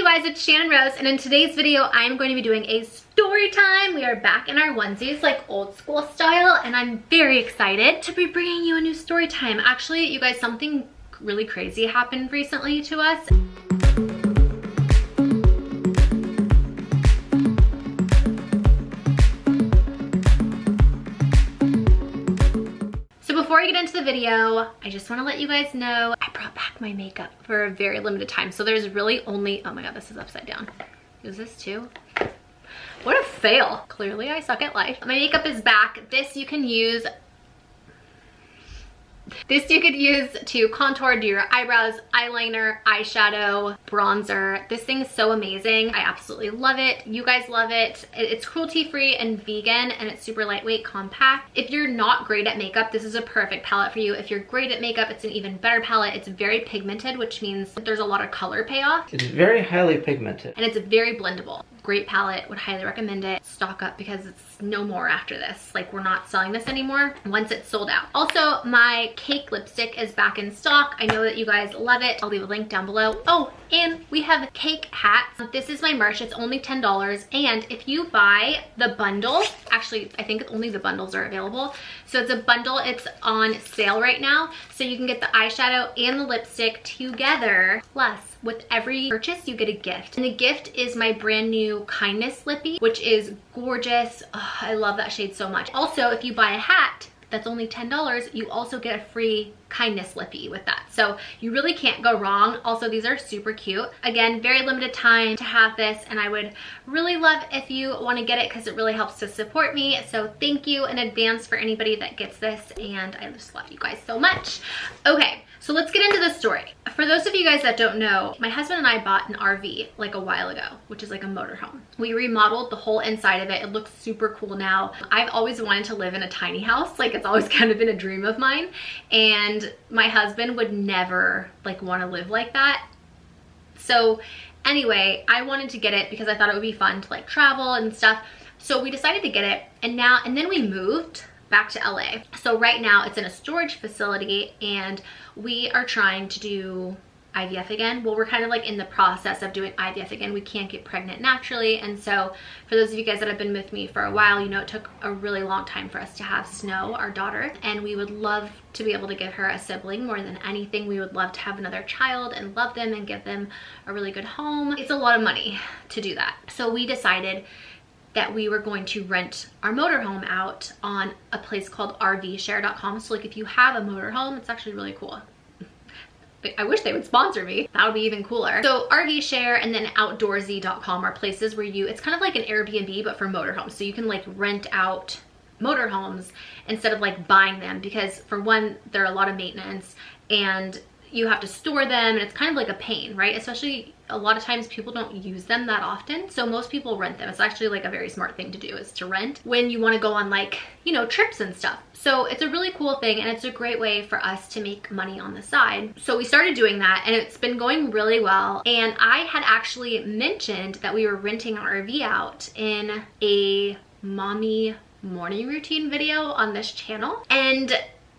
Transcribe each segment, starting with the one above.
guys, it's Channon Rose, and in today's video I'm going to be doing a story time. We are back in our onesies, like old school style, and I'm very excited to be bringing you a new story time. Actually, you guys, something really crazy happened recently to us. Before I get into the video, I just want to let you guys know I brought back my makeup for a very limited time. So there's really only, oh my god, this is upside down. Is this too? What a fail. Clearly I suck at life. My makeup is back. This you can use to contour, do your eyebrows, eyeliner, eyeshadow, bronzer. This thing is so amazing. I absolutely love it. You guys love it. It's cruelty-free and vegan, and it's super lightweight, compact. If you're not great at makeup, this is a perfect palette for you. If you're great at makeup, it's an even better palette. It's very pigmented, which means there's a lot of color payoff. It's very highly pigmented. And it's very blendable. Great palette, would highly recommend it. Stock up because it's no more after this. Like, we're not selling this anymore once it's sold out. Also, my cake lipstick is back in stock. I know that you guys love it. I'll leave a link down below. Oh, and we have cake hats. This is my merch. It's only $10. And if you buy the bundle, actually, I think only the bundles are available. So it's a bundle. It's on sale right now. So you can get the eyeshadow and the lipstick together. Plus, with every purchase, you get a gift. And the gift is my brand new Kindness Lippy, which is gorgeous. Oh, I love that shade so much. Also, if you buy a hat that's only $10, you also get a free Kindness Lippy with that. So you really can't go wrong. Also, these are super cute. Again, very limited time to have this, and I would really love if you want to get it because it really helps to support me. So thank you in advance for anybody that gets this, and I just love you guys so much. Okay, so let's get into the story. For those of you guys that don't know, my husband and I bought an RV like a while ago, which is like a motorhome. We remodeled the whole inside of it. It looks super cool now. I've always wanted to live in a tiny house. Like, it's always kind of been a dream of mine. And my husband would never like want to live like that. So anyway, I wanted to get it because I thought it would be fun to like travel and stuff. So we decided to get it, and then we moved back to LA. So right now it's in a storage facility, and we are trying to do IVF again. Well, we're kind of like in the process of doing IVF again. We can't get pregnant naturally. And so for those of you guys that have been with me for a while, you know it took a really long time for us to have Snow, our daughter, and we would love to be able to give her a sibling more than anything. We would love to have another child and love them and give them a really good home. It's a lot of money to do that. So we decided that we were going to rent our motorhome out on a place called rvshare.com. So like, if you have a motorhome, it's actually really cool. I wish they would sponsor me. That would be even cooler. So RV Share and then outdoorsy.com are places where it's kind of like an Airbnb, but for motorhomes. So you can like rent out motorhomes instead of like buying them, because for one, they're a lot of maintenance and you have to store them, and it's kind of like a pain, right? Especially a lot of times people don't use them that often. So most people rent them. It's actually like a very smart thing to do, is to rent when you want to go on like, you know, trips and stuff. So it's a really cool thing, and it's a great way for us to make money on the side. So we started doing that, and it's been going really well. And I had actually mentioned that we were renting our RV out in a mommy morning routine video on this channel. And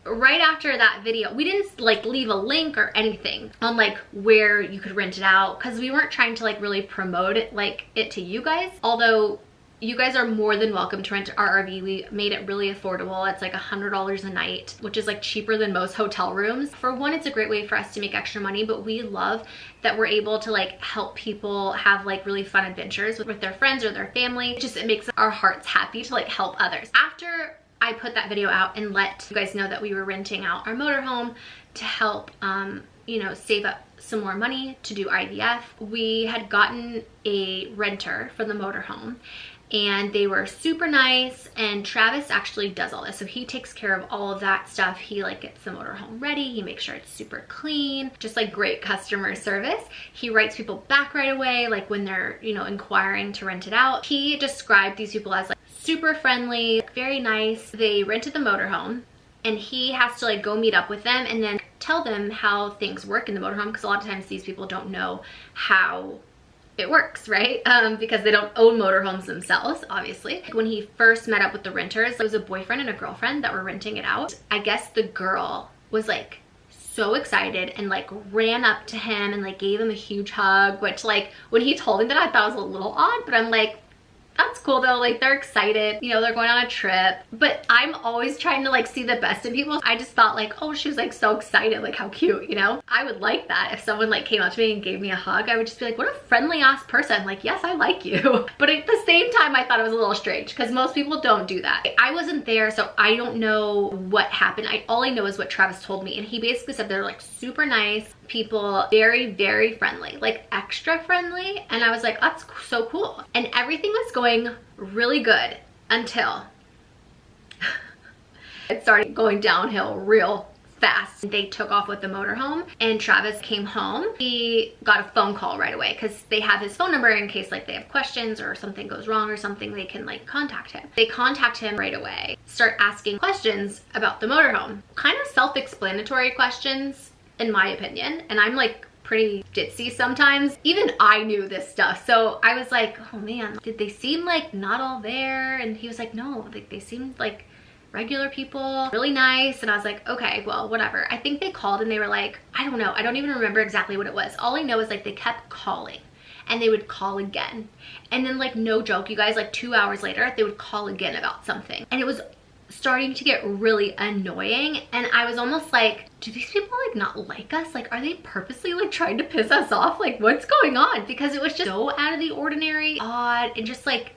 right after that video, we didn't like leave a link or anything on like where you could rent it out, because we weren't trying to like really promote it to you guys. Although you guys are more than welcome to rent our RV. We made it really affordable. It's like $100 a night, which is like cheaper than most hotel rooms. For one, it's a great way for us to make extra money, but we love that we're able to like help people have like really fun adventures with their friends or their family. It makes our hearts happy to like help others. After I put that video out and let you guys know that we were renting out our motorhome to help, you know, save up some more money to do IVF, we had gotten a renter for the motorhome, and they were super nice. And Travis actually does all this, so he takes care of all of that stuff. He like gets the motorhome ready, he makes sure it's super clean, just like great customer service. He writes people back right away, like when they're, you know, inquiring to rent it out. He described these people as like super friendly, very nice. They rented the motorhome, and he has to like go meet up with them and then tell them how things work in the motorhome, because a lot of times these people don't know how it works, right? Because they don't own motorhomes themselves, obviously. When he first met up with the renters, it was a boyfriend and a girlfriend that were renting it out. I guess the girl was like so excited and like ran up to him and like gave him a huge hug, which like when he told me that I thought it was a little odd, but I'm like, that's cool though, like they're excited, you know, they're going on a trip. But I'm always trying to like see the best in people. I just thought like, oh, she was like so excited, like how cute, you know? I would like that. If someone like came up to me and gave me a hug, I would just be like, what a friendly ass person. Like, yes, I like you. But at the same time, I thought it was a little strange because most people don't do that. I wasn't there, so I don't know what happened. All I know is what Travis told me. And he basically said they're like super nice people, very, very friendly, like extra friendly. And I was like, that's so cool. And everything was going really good until it started going downhill real fast. They took off with the motorhome and Travis came home. He got a phone call right away because they have his phone number in case like they have questions or something goes wrong or something, they can like contact him. They contact him right away, start asking questions about the motorhome. Kind of self-explanatory questions in my opinion. And I'm like pretty ditzy sometimes. Even I knew this stuff. So I was like, oh man, did they seem like not all there? And he was like, no, like they seemed like regular people, really nice. And I was like, okay, well, whatever. I think they called and they were like, I don't know. I don't even remember exactly what it was. All I know is like they kept calling and they would call again. And then like no joke, you guys, like 2 hours later, they would call again about something. And it was starting to get really annoying. And I was almost like, do these people like not like us? Like, are they purposely like trying to piss us off? Like, what's going on? Because it was just so out of the ordinary, odd, and just like,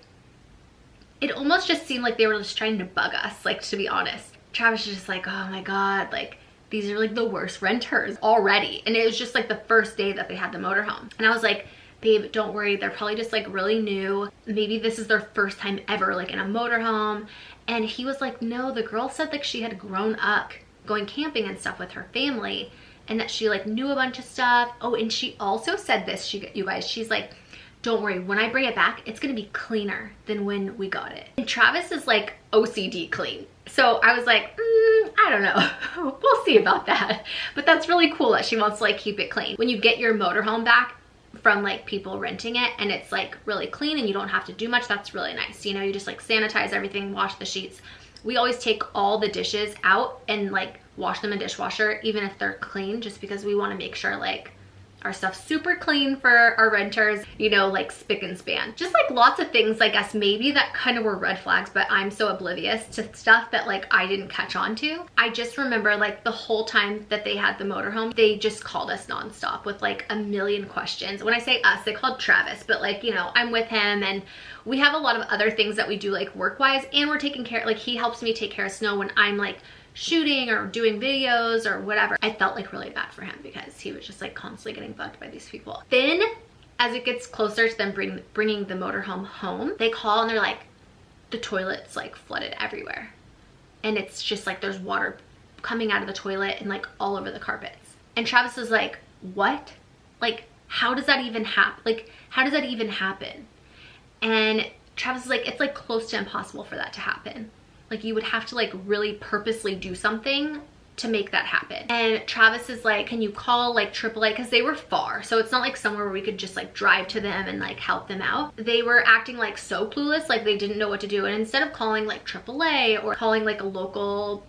it almost just seemed like they were just trying to bug us, like, to be honest. Travis was just like, oh my God, like, these are like the worst renters already. And it was just like the first day that they had the motorhome. And I was like, babe, don't worry. They're probably just like really new. Maybe this is their first time ever like in a motorhome. And he was like, no, the girl said like she had grown up going camping and stuff with her family and that she like knew a bunch of stuff. Oh, and she also said this, you guys, she's like, don't worry, when I bring it back, it's gonna be cleaner than when we got it. And Travis is like OCD clean. So I was like, I don't know, we'll see about that. But that's really cool that she wants to like keep it clean. When you get your motorhome back from like people renting it and it's like really clean and you don't have to do much, that's really nice. You know, you just like sanitize everything, wash the sheets. We always take all the dishes out and like wash them in dishwasher, even if they're clean, just because we want to make sure like our stuff's super clean for our renters, you know, like spick and span. Just like lots of things, I guess maybe that kind of were red flags, but I'm so oblivious to stuff that like I didn't catch on to. I just remember like the whole time that they had the motorhome, they just called us nonstop with like a million questions. When I say us, they called Travis, but like, you know, I'm with him and we have a lot of other things that we do like work-wise, and we're taking care, like he helps me take care of Snow when I'm like shooting or doing videos or whatever. I felt like really bad for him because he was just like constantly getting bugged by these people. Then as it gets closer to them bringing the motorhome home, they call and they're like, the toilet's like flooded everywhere. And it's just like there's water coming out of the toilet and like all over the carpets. And Travis is like, what? Like, how does that even happen? Like, how does that even happen? And Travis is like, it's like close to impossible for that to happen. Like you would have to like really purposely do something to make that happen. And Travis is like, can you call like AAA? Because they were far. So it's not like somewhere where we could just like drive to them and like help them out. They were acting like so clueless, like they didn't know what to do. And instead of calling like AAA or calling like a local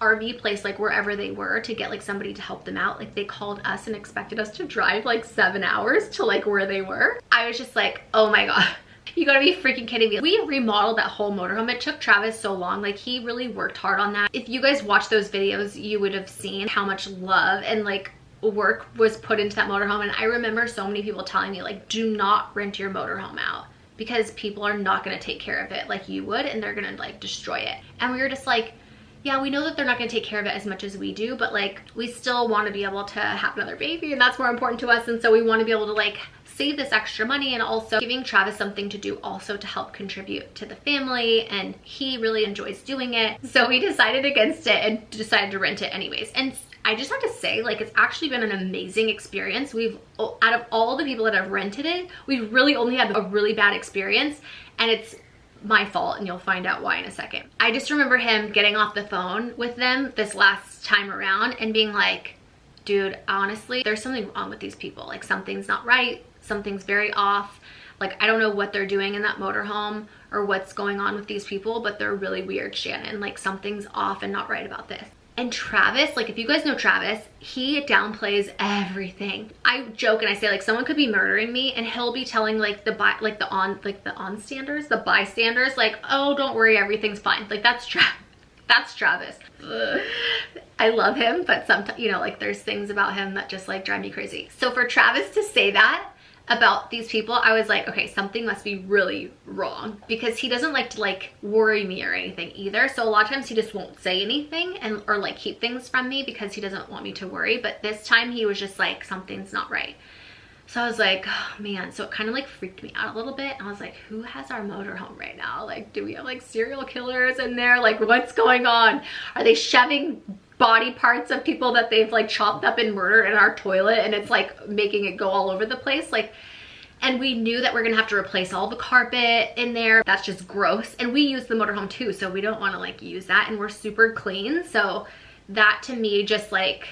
RV place, like wherever they were, to get like somebody to help them out, like they called us and expected us to drive like 7 hours to like where they were. I was just like, oh my God. You gotta be freaking kidding me. We remodeled that whole motorhome. It took Travis so long. Like he really worked hard on that. If you guys watch those videos, you would have seen how much love and like work was put into that motorhome. And I remember so many people telling me like, do not rent your motorhome out because people are not gonna take care of it like you would, and they're gonna like destroy it. And we were just like, yeah, we know that they're not gonna take care of it as much as we do, but like we still wanna be able to have another baby, and that's more important to us. And so we wanna be able to like save this extra money, and also giving Travis something to do also to help contribute to the family, and he really enjoys doing it. So we decided against it and decided to rent it anyways. And I just have to say, like, it's actually been an amazing experience. Out of all the people that have rented it, we've really only had a really bad experience, and it's my fault, and you'll find out why in a second. I just remember him getting off the phone with them this last time around and being like, dude, honestly, there's something wrong with these people. Like something's not right. Something's very off. Like, I don't know what they're doing in that motorhome or what's going on with these people, but they're really weird, Shannon. Like something's off and not right about this. And Travis, like if you guys know Travis, he downplays everything. I joke and I say like someone could be murdering me and he'll be telling like the bystanders like, oh, don't worry, everything's fine. Like that's Travis. Ugh. I love him, but sometimes, you know, like there's things about him that just like drive me crazy. So for Travis to say that about these people, I was like, okay, something must be really wrong, because he doesn't like to like worry me or anything either. So a lot of times he just won't say anything or like keep things from me because he doesn't want me to worry. But this time he was just like, something's not right. So I was like, oh man. So it kind of like freaked me out a little bit. I was like, who has our motorhome right now? Like, do we have like serial killers in there? Like, what's going on? Are they shoving body parts of people that they've like chopped up and murdered in our toilet, and it's like making it go all over the place? Like, and we knew that we're gonna have to replace all the carpet in there. That's just gross. And we use the motorhome too, so we don't want to like use that, and we're super clean. So that to me just like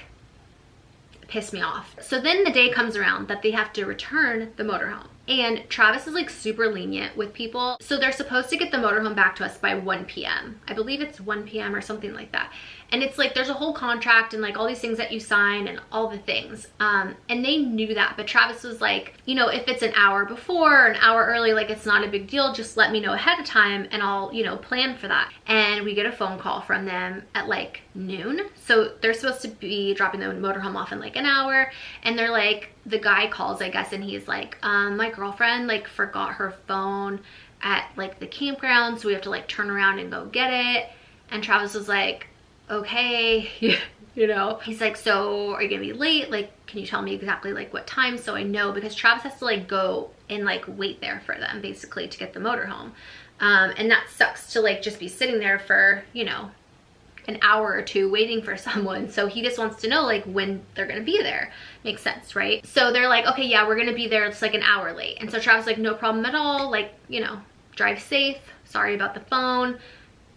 pissed me off. So then the day comes around that they have to return the motorhome, and Travis is like super lenient with people. So they're supposed to get the motorhome back to us by 1 p.m. I believe it's 1 p.m. or something like that. And it's like, there's a whole contract and like all these things that you sign and all the things. And they knew that, but Travis was like, you know, if it's an hour before or an hour early, like it's not a big deal. Just let me know ahead of time and I'll, you know, plan for that. And we get a phone call from them at like noon. So they're supposed to be dropping the motorhome off in like an hour. And they're like, the guy calls, I guess, and he's like, my girlfriend like forgot her phone at like the campground, so we have to like turn around and go get it. And Travis was like, okay, you know, he's like, so are you gonna be late? Like, can you tell me exactly like what time so I know? Because Travis has to like go and like wait there for them basically to get the motorhome. And that sucks to like just be sitting there for, you know, an hour or two waiting for someone. So he just wants to know like when they're gonna be there. Makes sense, right? So they're like, okay, yeah, we're gonna be there. It's like an hour late. And so Travis like, no problem at all. Like, you know, drive safe. Sorry about the phone.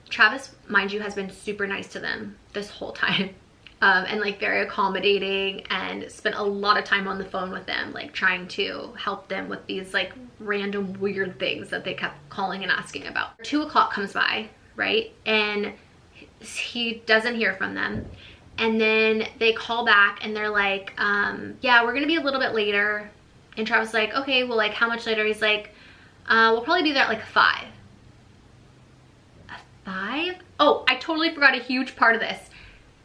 Travis, mind you, has been super nice to them this whole time. And like very accommodating, and spent a lot of time on the phone with them, like trying to help them with these like random weird things that they kept calling and asking about. 2 o'clock comes by, right? And he doesn't hear from them. And then they call back and they're like, yeah, we're gonna be a little bit later. And Travis is like, okay, well, like how much later? He's like, we'll probably be there at like 5. 5? Oh, I totally forgot a huge part of this.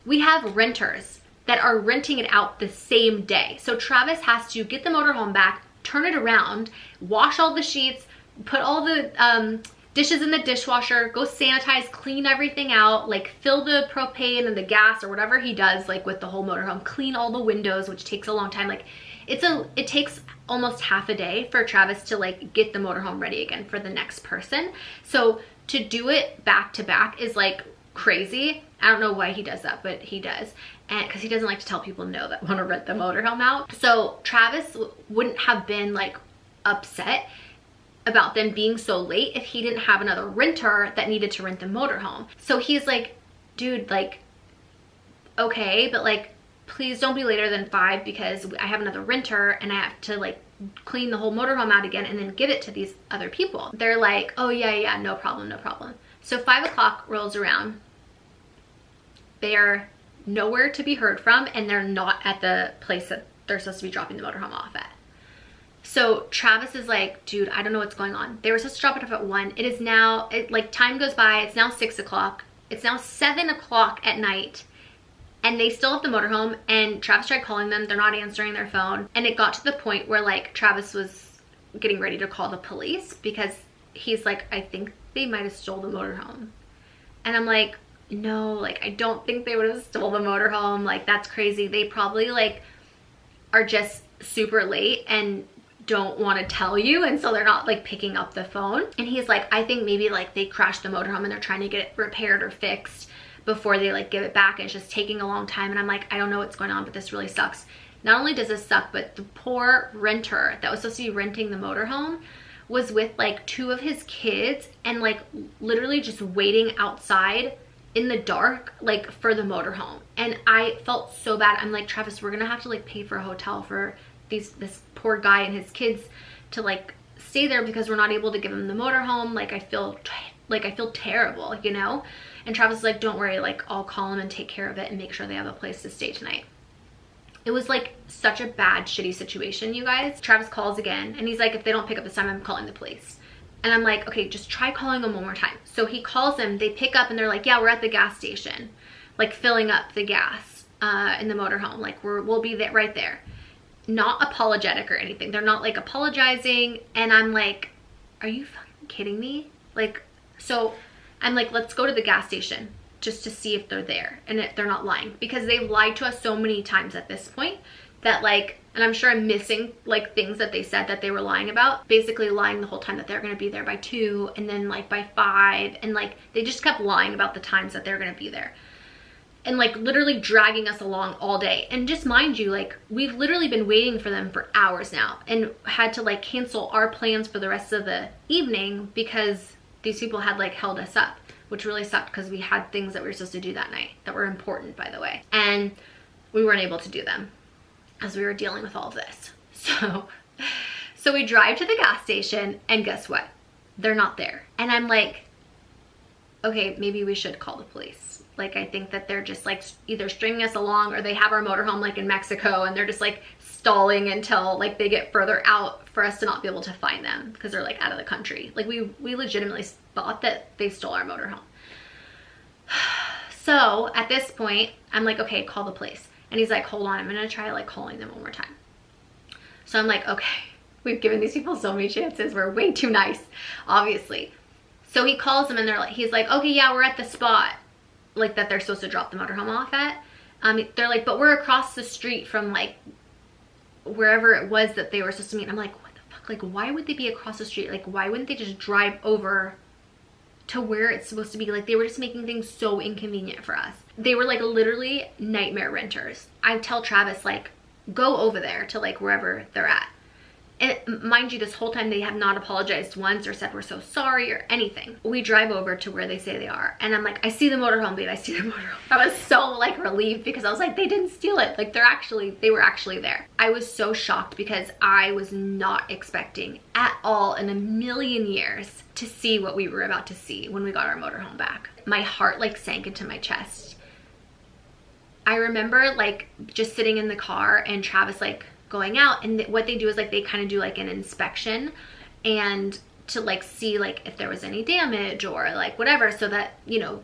We have renters that are renting it out the same day. So Travis has to get the motorhome back, turn it around, wash all the sheets, put all the dishes in the dishwasher, go sanitize, clean everything out, like fill the propane and the gas or whatever he does like with the whole motorhome, clean all the windows, which takes a long time. Like it takes almost half a day for Travis to like get the motorhome ready again for the next person. So to do it back to back is like crazy. I don't know why he does that, but he does. And because he doesn't like to tell people no that want to rent the motorhome out. So Travis wouldn't have been like upset about them being so late if he didn't have another renter that needed to rent the motorhome. So he's like, dude, like, okay, but like, please don't be later than 5 because I have another renter and I have to like clean the whole motorhome out again and then give it to these other people. They're like, oh yeah, no problem, no problem. So 5 o'clock rolls around. They are nowhere to be heard from, and they're not at the place that they're supposed to be dropping the motorhome off at. So Travis is like, dude, I don't know what's going on. They were supposed to drop it off at 1. It is now, like time goes by, it's now 6 o'clock. It's now 7 o'clock at night, and they still have the motorhome, and Travis tried calling them. They're not answering their phone. And it got to the point where like Travis was getting ready to call the police because he's like, I think they might have stole the motorhome. And I'm like, no, like I don't think they would have stole the motorhome. Like that's crazy. They probably like are just super late and don't want to tell you, and so they're not like picking up the phone. And he's like, I think maybe like they crashed the motorhome and they're trying to get it repaired or fixed before they like give it back, and it's just taking a long time. And I'm like, I don't know what's going on, but this really sucks. Not only does this suck, but the poor renter that was supposed to be renting the motorhome was with like 2 of his kids and like literally just waiting outside in the dark like for the motorhome. And I felt so bad. I'm like, Travis, we're gonna have to like pay for a hotel for this poor guy and his kids to like stay there because we're not able to give him the motorhome. Like I feel terrible, you know? And Travis was like, don't worry, like I'll call him and take care of it and make sure they have a place to stay tonight. It was like such a bad, shitty situation, you guys. Travis calls again and he's like, if they don't pick up this time, I'm calling the police. And I'm like, okay, just try calling them one more time. So he calls them, they pick up and they're like, yeah, we're at the gas station, like filling up the gas in the motorhome. Like we'll be there, right there. Not apologetic or anything. They're not like apologizing. And I'm like, are you fucking kidding me? Like, so I'm like, let's go to the gas station just to see if they're there and if they're not lying, because they've lied to us so many times at this point that like, and I'm sure I'm missing like things that they said that they were lying about, basically lying the whole time that they're going to be there by 2 and then like by 5, and like they just kept lying about the times that they're going to be there and like literally dragging us along all day. And just mind you, like we've literally been waiting for them for hours now and had to like cancel our plans for the rest of the evening because these people had like held us up, which really sucked because we had things that we were supposed to do that night that were important, by the way, and we weren't able to do them as we were dealing with all of this. So we drive to the gas station and guess what? They're not there. And I'm like, okay, maybe we should call the police. Like, I think that they're just like either stringing us along or they have our motorhome like in Mexico and they're just like stalling until like they get further out for us to not be able to find them because they're like out of the country. Like we legitimately thought that they stole our motorhome. So at this point, I'm like, okay, call the police. And he's like, hold on, I'm gonna try like calling them one more time. So I'm like, okay, we've given these people so many chances. We're way too nice, obviously. So he calls them and he's like, okay, yeah, we're at the spot like that they're supposed to drop the motorhome off at. They're like, but we're across the street from like wherever it was that they were supposed to meet. I'm like, what the fuck? Like, why would they be across the street? Like, why wouldn't they just drive over to where it's supposed to be? Like, they were just making things so inconvenient for us. They were like literally nightmare renters. I tell Travis, like, go over there to like wherever they're at. And mind you, this whole time they have not apologized once or said we're so sorry or anything. We drive over to where they say they are. And I'm like, I see the motorhome, babe. I see the motorhome. I was so like relieved because I was like, they didn't steal it. Like they were actually there. I was so shocked because I was not expecting at all in a million years to see what we were about to see when we got our motorhome back. My heart like sank into my chest. I remember like just sitting in the car and Travis like going out, and what they do is like they kind of do like an inspection and to like see like if there was any damage or like whatever, so that, you know,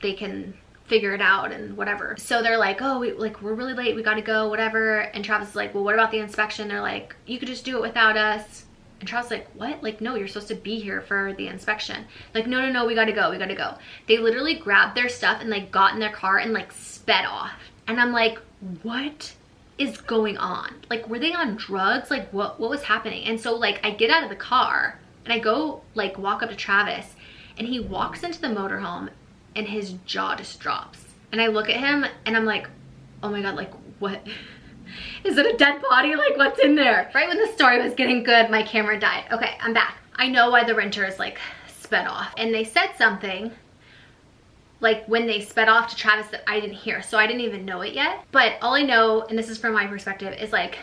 they can figure it out and whatever. So they're like, oh, we're really late, we gotta go, whatever. And Travis is like, well, what about the inspection? They're like, you could just do it without us. And Travis is like, what? Like, no, you're supposed to be here for the inspection. Like, no, we gotta go. They literally grabbed their stuff and like got in their car and like sped off. And I'm like, what is going on? Like, were they on drugs? Like, what was happening? And so like I get out of the car and I go like walk up to Travis, and he walks into the motorhome and his jaw just drops. And I look at him and I'm like, oh my God, like what? Is it a dead body? Like, what's in there? Right when the story was getting good, my camera died. Okay, I'm back. I know why the renters like sped off, and they said something like when they sped off to Travis that I didn't hear, so I didn't even know it yet. But all I know, and this is from my perspective, is like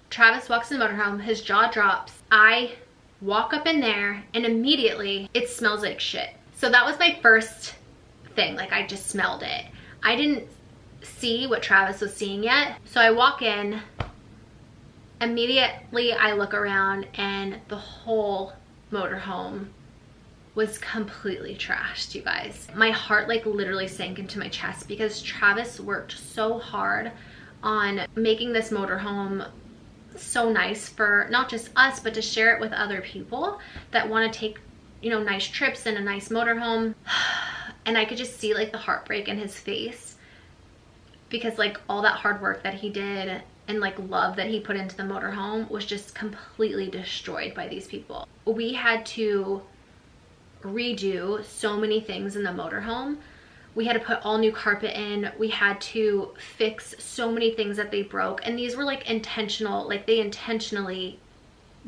Travis walks in the motorhome, his jaw drops. I walk up in there and immediately it smells like shit. So that was my first thing, like I just smelled it. I didn't see what Travis was seeing yet. So I walk in, immediately I look around and the whole motorhome was completely trashed, you guys. My heart like literally sank into my chest because Travis worked so hard on making this motorhome so nice for not just us, but to share it with other people that want to take, you know, nice trips in a nice motorhome. And I could just see like the heartbreak in his face because like all that hard work that he did and like love that he put into the motorhome was just completely destroyed by these people. We had to redo so many things in the motorhome. We had to put all new carpet in. We had to fix so many things that they broke, and these were like intentional, like they intentionally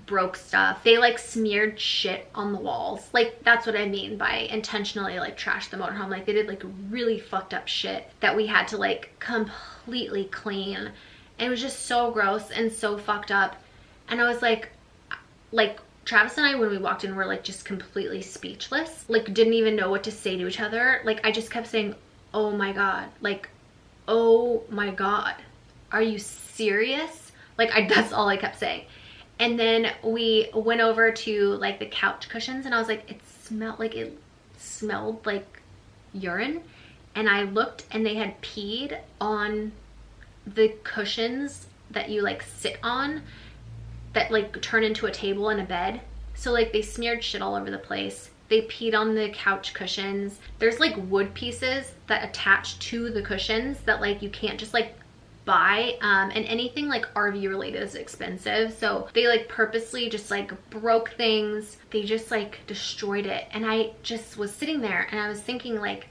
broke stuff. They like smeared shit on the walls. Like, that's what I mean by intentionally like trash the motorhome. Like they did like really fucked up shit that we had to like completely clean, and it was just so gross and so fucked up. And I was like Travis and I, when we walked in, were like just completely speechless. Like didn't even know what to say to each other. Like I just kept saying, oh my God, like, oh my God, are you serious? Like that's all I kept saying. And then we went over to like the couch cushions and I was like, it smelled like urine. And I looked and they had peed on the cushions that you like sit on that like turn into a table and a bed. So like they smeared shit all over the place. They peed on the couch cushions. There's like wood pieces that attach to the cushions that like you can't just like buy, and anything like RV related is expensive. So they like purposely just like broke things. They just like destroyed it. And I just was sitting there and I was thinking like,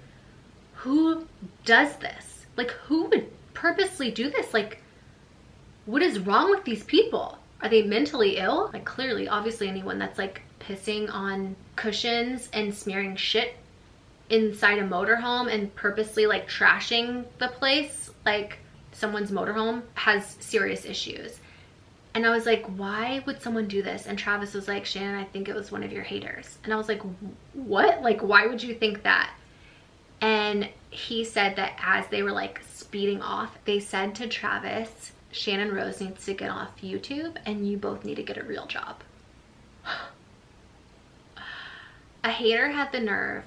who does this? Like who would purposely do this? Like what is wrong with these people? Are they mentally ill? Like clearly, obviously anyone that's like pissing on cushions and smearing shit inside a motorhome and purposely like trashing the place, like someone's motorhome, has serious issues. And I was like, why would someone do this? And Travis was like, Shannon, I think it was one of your haters. And I was like, what? Like, why would you think that? And he said that as they were like speeding off, they said to Travis, Channon Rose needs to get off YouTube and you both need to get a real job. A hater had the nerve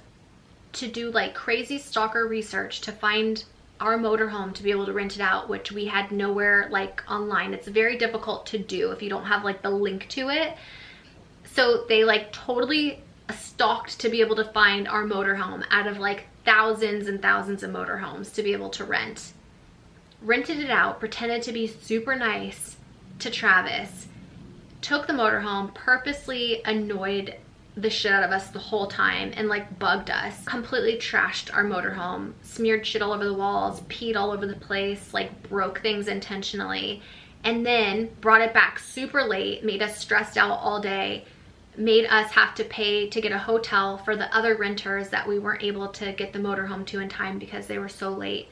to do like crazy stalker research to find our motorhome to be able to rent it out, which we had nowhere like online. It's very difficult to do if you don't have like the link to it. So they like totally stalked to be able to find our motorhome out of like thousands and thousands of motorhomes to be able to rent. Rented it out, pretended to be super nice to Travis, took the motorhome, purposely annoyed the shit out of us the whole time and like bugged us, completely trashed our motorhome, smeared shit all over the walls, peed all over the place, like broke things intentionally, and then brought it back super late, made us stressed out all day, made us have to pay to get a hotel for the other renters that we weren't able to get the motorhome to in time because they were so late.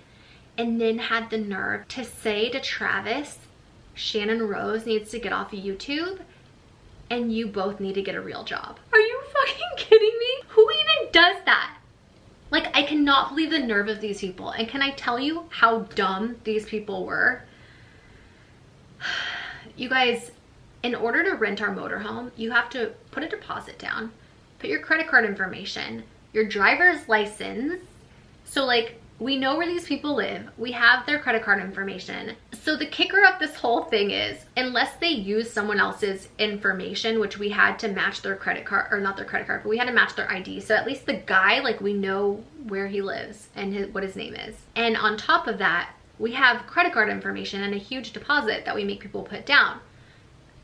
And then had the nerve to say to Travis, Channon Rose needs to get off of YouTube and you both need to get a real job. Are you fucking kidding me? Who even does that? Like, I cannot believe the nerve of these people. And can I tell you how dumb these people were? You guys, in order to rent our motorhome, you have to put a deposit down, put your credit card information, your driver's license. So like, we know where these people live. We have their credit card information. So the kicker of this whole thing is, unless they use someone else's information, which we had to match their credit card, or not their credit card, but we had to match their ID. So at least the guy, like we know where he lives and what his name is. And on top of that, we have credit card information and a huge deposit that we make people put down.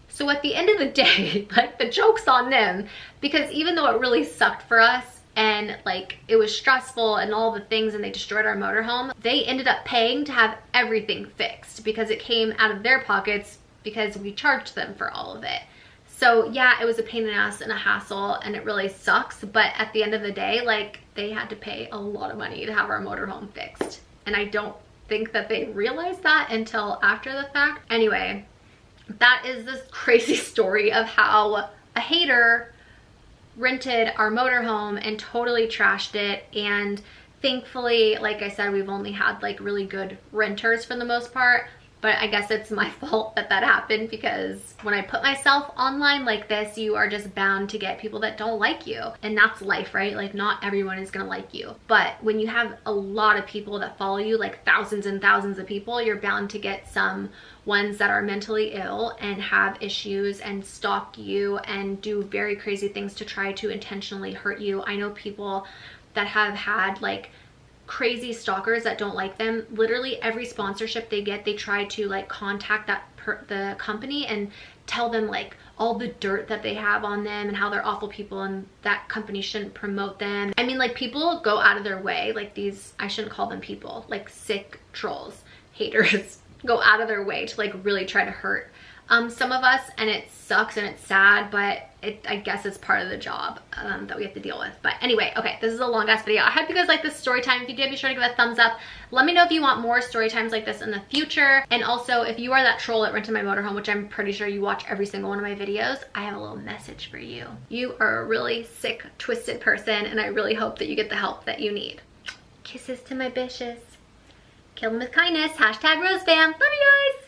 So at the end of the day, like the joke's on them, because even though it really sucked for us, and like it was stressful and all the things and they destroyed our motorhome, they ended up paying to have everything fixed because it came out of their pockets because we charged them for all of it. So yeah, it was a pain in the ass and a hassle and it really sucks, but at the end of the day, like they had to pay a lot of money to have our motorhome fixed. And I don't think that they realized that until after the fact. Anyway, that is this crazy story of how a hater rented our motorhome and totally trashed it. And thankfully, like I said, we've only had like really good renters for the most part, but I guess it's my fault that that happened, because when I put myself online like this, you are just bound to get people that don't like you, and that's life, right? Like not everyone is gonna like you, but when you have a lot of people that follow you, like thousands and thousands of people, you're bound to get some ones that are mentally ill and have issues and stalk you and do very crazy things to try to intentionally hurt you. I know people that have had like crazy stalkers that don't like them. Literally every sponsorship they get, they try to like contact the company and tell them like all the dirt that they have on them and how they're awful people and that company shouldn't promote them. I mean, like people go out of their way, like these, I shouldn't call them people, like sick trolls, haters, go out of their way to like really try to hurt some of us, and it sucks and it's sad, but I guess it's part of the job that we have to deal with. But anyway, okay, this is a long ass video. I hope you guys like this story time. If you did, be sure to give it a thumbs up. Let me know if you want more story times like this in the future. And also, if you are that troll that rented my motorhome, which I'm pretty sure you watch every single one of my videos, I have a little message for you. You are a really sick, twisted person, and I really hope that you get the help that you need. Kisses to my bitches. Kill them with kindness. #RoseFam. Love you guys.